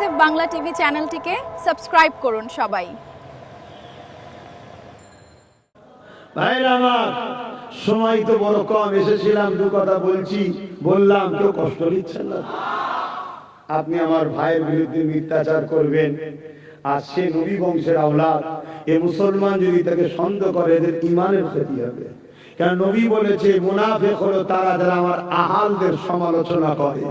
SF Bangla TV চ্যানেলটিকে subscribe করুন সবাই। ভাইরা আমার, সময় তো বড় কম, এসেছিলাম দু কথা বললাম, কেউ কষ্ট দিচ্ছেন না। আপনি আমার ভাইয়ের বিরুদ্ধে মিথ্যাচার করবেন, আর সে নবী বংশের আওলাদ, এ মুসলমান যদি তাকে সন্দেহ করে এদের ঈমানের ক্ষতি হবে। কারণ নবী বলেছে মুনাফিক হলো তারা যারা আমার আহালদের সমালোচনা করে,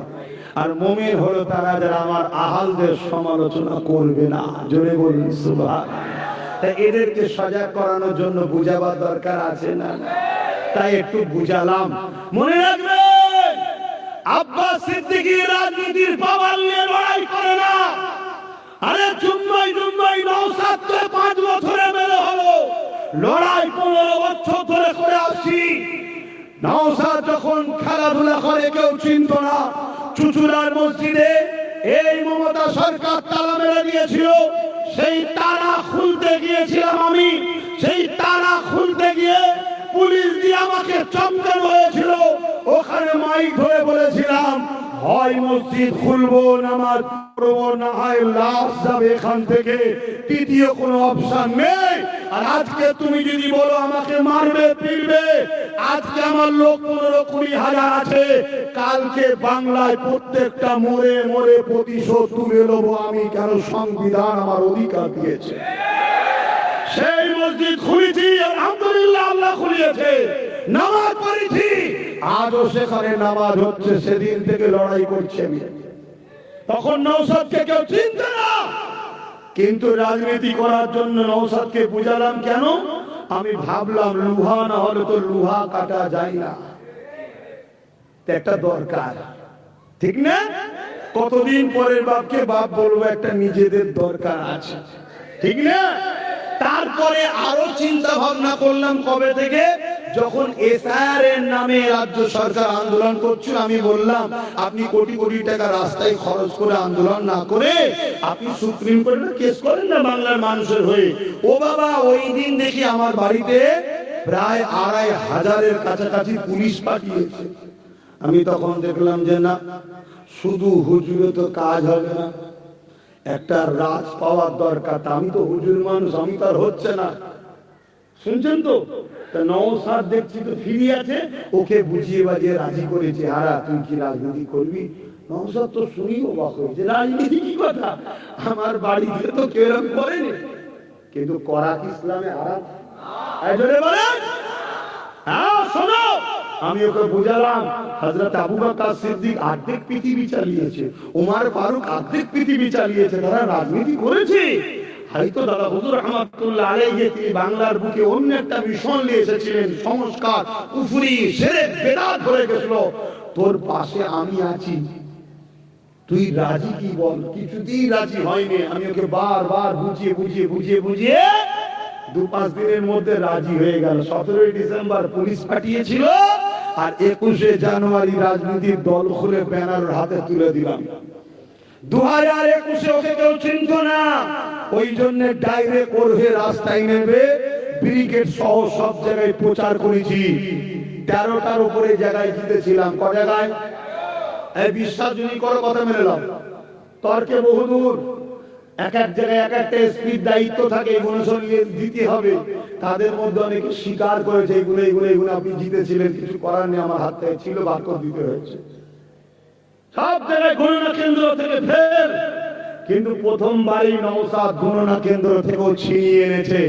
আর মুমিন হলো তারা যারা আমার আহালদের সমালোচনা করবে না। জোরে বলুন সুবহানাল্লাহ। তাই এদেরকে সজাগ করানোর জন্য বুঝাবার দরকার আছে না? তাই একটু বুঝালাম। মনে রাখবেন, আব্বাস সিদ্দিকী রাজনীতির পাওয়ার নিয়ে লড়াই করে না। আরে জুম্মাই নওশাদ তো 5 বছরে মেরে হলো, লড়াই 15 বছর ধরে করে আসছি। নওশাদ যখন খেলাধুলা করে কেউ চিনত না। চুচুড়ার মসজিদে এই মমতা সরকার তালা মেরে দিয়েছিল, সেই তালা খুলতে গিয়েছিলাম আমি। সেই তালা খুলতে গিয়ে পুলিশ দিয়ে আমাকে চমকানো হয়েছিল। ওখানে মাইক ধরে বলেছিলাম, হয় মসজিদ খুলবো, নামাজ পড়বো, না হয় লাশ যাবে এখান থেকে, তৃতীয় কোনো অপশন নেই। আর আজকে তুমি যদি বলো আমাকে মারবে পিটবে, আজকে আমার লোক 15-20 হাজার আছে, কালকে বাংলায় প্রত্যেকটা মোড়ে মোড়ে প্রতিশোধ তুলে নেবো আমি। কেন? সংবিধান আমার অধিকার দিয়েছে। সেই মসজিদ খুলেছি, আলহামদুলিল্লাহ, আল্লাহ খুলিয়েছে। নামাজ পড়েছি, আজও সেখানে নামাজ হচ্ছে। সেদিন থেকে লড়াই করছে আমি। তখন নওশাদকে কেউ চিনত না, কিন্তু রাজনীতি করার জন্য নওশাদকে বুঝালাম। কেন? আমি ভাবলাম লোহা না হলে তো লোহা কাটা যায় না, একটা দরকার, ঠিক না? কতদিন পরের বাপকে বাপ বলবো, একটা নিজেদের দরকার আছে, ঠিক না? তারপরে আরো চিন্তা ভাবনা করলাম কবে থেকে, যখন এসআইআর এর নামে রাজ্য সরকার আন্দোলন করছিল। আমি বললাম, আপনি কোটি কোটি টাকা রাস্তায় খরচ করে আন্দোলন না করে আপনি সুপ্রিম কোর্টে কেস করেন না বাংলার মানুষের হয়ে। ও বাবা, ওই দিন দেখি আমার বাড়িতে প্রায় 2500-এর কাছাকাছি পুলিশ পাঠিয়েছে। আমি তখন দেখলাম যে না, শুধু হুজুরে তো কাজ হবে না, একটা রাজ পাওয়ার দরকার। আমি তো হুজুর মানুষ, আমি তো আর হচ্ছে না, শুনছেন তো? নওশাদ দেখছি তো ফিরি আছে, ওকে বুঝিয়ে বাজিয়ে রাজি করেছে। হারা, তুই কি রাজনীতি করবি? নওশাদ তো শুনি অবাক হয়েছে, রাজনীতি কি কথা, আমার বাড়িতে তো কেউ এরকম করেনি। কিন্তু করা কি ইসলামে হারাম? বলেন, হ্যাঁ শোনো, আমি ওকে বুঝালাম। হযরত আবু বকর সিদ্দিক অর্ধেক পৃথিবী চালিয়েছে, ওমর ফারুক অর্ধেক পৃথিবী চালিয়েছে, তারা রাজনীতি করেছে। হয়তো দাদা হুজুর রহমাতুল্লাহ আলাইহি তিনি বাংলার বুকে অন্য একটা মিশন নিয়ে এসেছিলেন, সংস্কার, কুফরি, শিরক, বিদআত ভরে গেছিল। তোর পাশে আমি আছি, তুই রাজি কি বল? কিছুতেই রাজি হয়নি। আমি ওকে বারবার বুঝিয়ে 2-5 দিনের মধ্যে রাজি হয়ে গেল। 17 ডিসেম্বর পুলিশ পাঠিয়েছিল, আর 21 জানুয়ারি রাজনীতির দল খুলে ব্যানার হাতে তুলে দিলাম। 2021 ওকে কেউ চিনত না, ওই জন্য ডাইরেক্ট ওর হয়ে রাস্তায় নেবে ব্রিগেড সহ সব জায়গায় প্রচার করেছি। 13টার উপরে জায়গায় জিতেছিলাম। ক জায়গায়? এই বিশ্বাস যদি করো কথা মেনে নাও, তর্কে বহুদূর। এক এক জায়গায় এক একটা এসপির দায়িত্ব থাকে, এগুলো সঙ্গে দিতে হবে। তাদের মধ্যে অনেকে স্বীকার করেছে এগুলো আপনি জিতেছিলেন, কিছু করার নেই, আমার হাত থেকে ছিল, বার করে দিতে হয়েছে। সব জায়গায় গণনা কেন্দ্র থেকে ফের, কিন্তু প্রথমবারই নওশাদ গণনা কেন্দ্র থেকেও ছিনিয়ে এনেছে।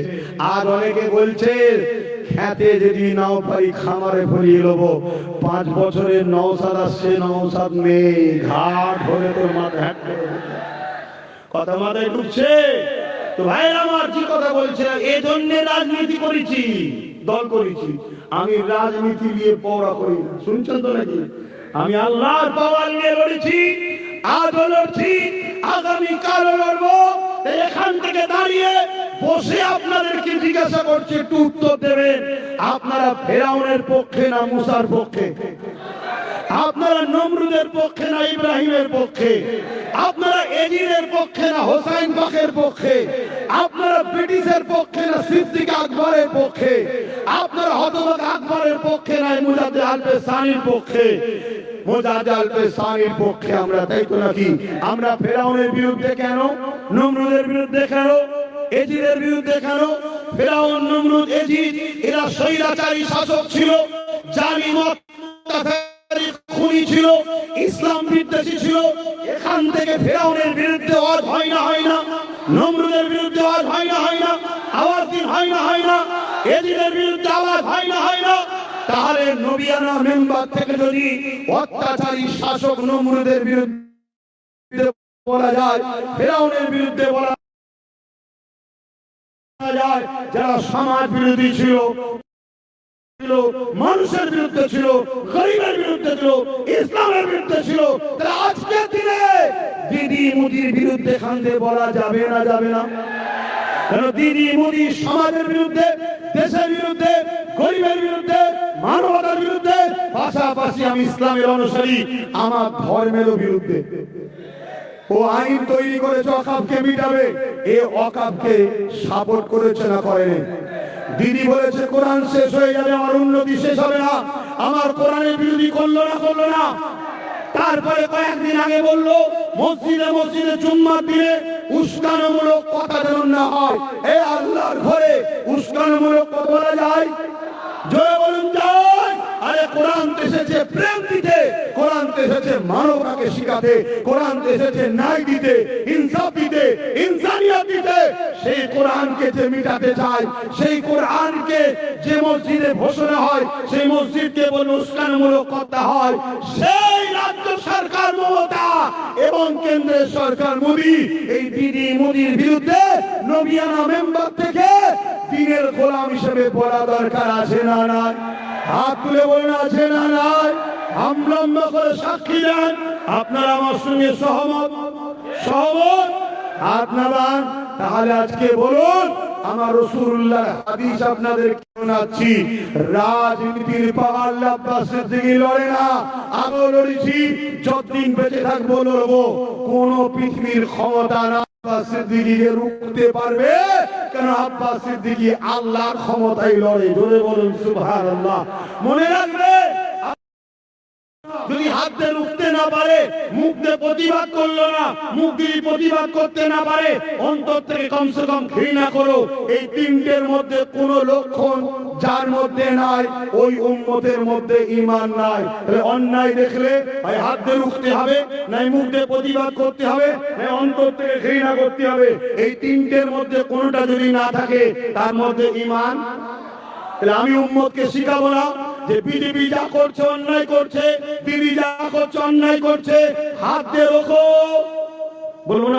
আর অনেকে বলছে খেতে যদি নাও পারি খামারে ফলিয়ে নেবো। 5 বছরের নওশাদ আসছে, নওশাদ নেই, ঘাট হলে তোর মাথা হ্যাট করে কথা মাথায় ঢুকছে তো? ভাই আমার কি কথা বলছিলাম, এই জন্য রাজনীতি করেছি, দল করেছি। আমি রাজনীতি নিয়ে পড়া করি না, শুনছেন তো নাকি? আমি আল্লাহর পাওয়ার নিয়ে লড়েছি, আজও লড়ছি, আগামী কালও লড়বো। এখান থেকে দাঁড়িয়ে বসে আপনাদেরকে জিজ্ঞাসা করছি, একটু উত্তর দেবেন। আপনারা ফেরাউনের পক্ষে না মুসার পক্ষে? আপনারা নমরুদের পক্ষে না ইব্রাহিমের পক্ষে? আপনারা এজিদের পক্ষে না হোসাইন পাকের পক্ষে? আপনারা ব্রিটিশের পক্ষে না সিদ্দিক আকবরের পক্ষে? আপনারা হতভাগা আকবরের পক্ষে নাই, মুজাদ্দিদ আল-পেসানির পক্ষে। মুজাদ্দিদ আল-পেসানির পক্ষে আমরা, তাই তো নাকি? আমরা ফেরাউনের বিরুদ্ধে কেন, নমরুদের বিরুদ্ধে কেন, এজিদের বিরুদ্ধে কেন? ফেরাউন, নমরুদ, এজিদ এরা স্বৈরাচারী শাসক ছিল, জালিম, অত্যাচারী, খুনি ছিল, ইসলাম বিদ্বেষী ছিল। এখান থেকে ফেরাউনের বিরুদ্ধে আওয়াজ হয় না, হয় না? নমরুদের বিরুদ্ধে আওয়াজ হয় না, হয় না? আওয়াজ দিন, হয় না, হয় না? এজিদের বিরুদ্ধে আওয়াজ হয় না, হয় না? তাহলে নবিয়ানা মেম্বার থেকে যদি অত্যাচারী শাসক নমরুদের বিরুদ্ধে বলা যায়, ফেরাউনের বিরুদ্ধে বলা যায়, যারা সমাজ বিরোধী ছিল, মানুষের বিরুদ্ধে ছিল, গরিবের বিরুদ্ধে ছিল, ইসলামের বিরুদ্ধে ছিল, তাহলে আজকের দিনে দিদি মোদির বিরুদ্ধে খান্দে বলা যাবে না, যাবে না? কেন? দিদি মোদি সমাজের বিরুদ্ধে, দেশের বিরুদ্ধে, গরিবের বিরুদ্ধে, মানবতার বিরুদ্ধে, পাশাপাশি আমি ইসলামের অনুসারী, আমার ধর্মেরও বিরুদ্ধে। ও আইন তৈরি করেছে ওয়াকফকে মিটাবে, এ ওয়াকফকে সাপোর্ট করেছে না করেনি? দিদি বলেছে কোরআন শেষ হয়ে যাবে, আমার উন্নতি শেষ হবে না, আমার কোরআনের বিরোধী করলো না, করলো না? তারপরে কয়েকদিন আগে বললো মসজিদে মসজিদে জুম্মার দিনে উস্কানোমূলক কথা যেন না হয়। এ আল্লাহর ঘরে উস্কানোমূলক কথা বলা যায়? জোরে বলুন যায়? আরে কোরআন এসেছে প্রেম দিতে, কোরআন এসেছে মানবতাকে শিখাতে, কোরআন এসেছে ন্যায় দিতে, ইনসাফ দিতে, ইনসানিয়ত দিতে। সেই কোরআনকে যে মিটাতে চায়, সেই কোরআনকে যে মসজিদে ঘোষণা হয়, সেই মসজিদকে বলে উস্কানিমূলক কথা হয়, সেই রাজ্য সরকার মমতা এবং কেন্দ্রের সরকার মোদী এই দিদি মোদির বিরুদ্ধে নবিয়ানা মেম্বার থেকে দিনের গোলাম হিসেবে বলা দরকার আছে না নাই? হাত তুলে বলেন আছে না নাই? হামলম্ব করে সাক্ষী দেন। আপনারা আমার সঙ্গে সহমত? সহমত? হাত নামান। তাহলে আজকে বলুন, আমার রাসূলুল্লাহর হাদিস আপনাদের শোনাচ্ছি। রাজনীতির পাহাড় আব্বাস সিদ্দিকী লড়ে না, আগেও লড়েছি, যতদিন বেঁচে থাকবো লড়বো। কোন পৃথিবীর ক্ষমতা না আব্বাস সিদ্দিকীকে রুখতে পারবে। কেন? আব্বাস সিদ্দিকী আল্লাহর ক্ষমতায় লড়ে। জোরে বলুন সুবহানাল্লাহ। মনে রাখবে, যদি হাত দিয়ে রুখতে না পারে, মুখ দিয়ে প্রতিবাদ করলো না, মুখ দিয়ে প্রতিবাদ করতে না পারে, অন্তর থেকে কমসে কম ঘৃণা করো। এই তিনটের মধ্যে কোন লক্ষণ যার মধ্যে নাই, ওই উম্মতের মধ্যে ঈমান নাই। তাহলে অন্যায় দেখলে হয় হাত দিয়ে রুখতে হবে, নাই মুখ দিয়ে প্রতিবাদ করতে হবে, নাই অন্তর থেকে ঘৃণা করতে হবে। এই তিনটের মধ্যে কোনটা যদি না থাকে, তার মধ্যে ঈমান। তাহলে আমি উম্মতকে শিখাবো না যে বিজেপি যা করছে অন্যায় করছে, দিদি যা করছে অন্যায় করছে, হাত দিয়ে রোখো, বলবো না?